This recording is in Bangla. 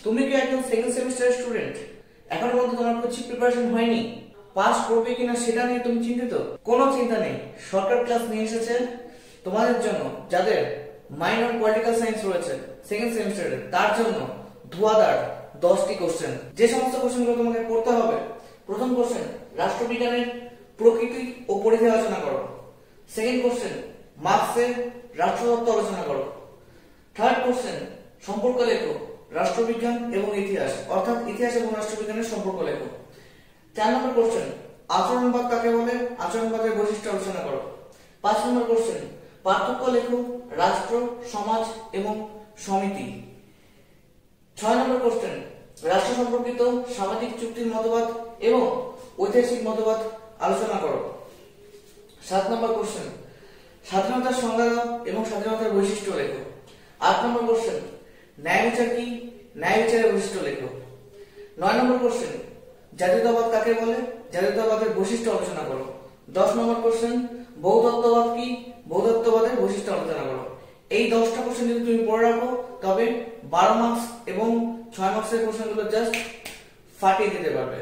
তুমি কি একজন সেকেন্ড সেমিস্টারের স্টুডেন্ট? এখনো পর্যন্ত তোমার কোচিং প্রিপারেশন হয়নি, পাস করবে কিনা সেটা নিয়ে তুমি চিন্তিত? কোনো চিন্তা নেই, সরকার ক্লাস নিয়ে এসেছে তোমাদের জন্য। যাদের মাইনর পলিটিক্যাল সায়েন্স রয়েছে সেকেন্ড সেমিস্টারে, তার জন্য ধোঁয়াদার 10টি কোশ্চেন। যে সমস্ত কোশ্চেনগুলো তোমাকে পড়তে হবে: প্রথম কোশ্চেন, রাষ্ট্রবিজ্ঞানের প্রকৃতি ও পরিধি আলোচনা করো। সেকেন্ড কোশ্চেন, মার্কসের রাষ্ট্রতত্ত্ব আলোচনা করো। থার্ড কোশ্চেন, সম্পর্ক লেখো রাষ্ট্রবিজ্ঞান এবং ইতিহাস, অর্থাৎ ইতিহাস এবং রাষ্ট্রবিজ্ঞানের সম্পর্ক লেখো। 4 নম্বর কোশ্চেন, আচরণবাদ কাকে বলে, আচরণবাদের বৈশিষ্ট্য আলোচনা করো। 5 নম্বর কোশ্চেন, পার্থক্য লেখো রাষ্ট্র, সমাজ এবং সমিতি। 6 নম্বর কোশ্চেন, রাষ্ট্র সম্পর্কিত সামাজিক চুক্তির মতবাদ এবং ঐতিহাসিক মতবাদ আলোচনা করো। 7 নম্বর কোশ্চেন, স্বাধীনতার সংজ্ঞা দাও এবং স্বাধীনতার বৈশিষ্ট্য লেখো। 8 নম্বর কোশ্চেন, ন্যায় বিচার কি, ন্যায় বিচারের বৈশিষ্ট্য লেখো। 9 নম্বর কোশ্চেন, জাতীয়তাবাদ কাকে বলে, জাতীয়তাবাদের বৈশিষ্ট্য আলোচনা করো। 10 নম্বর কোশ্চেন, বহুতত্ত্ববাদ কি, বহুতত্ত্ববাদের বৈশিষ্ট্য আলোচনা করো। এই 10টা কোশ্চেন যদি তুমি পড়ে রাখো, তবে 12 মার্কস এবং 6 মার্কসের কোশ্চেনগুলো জাস্ট ফাটিয়ে দিতে পারবে।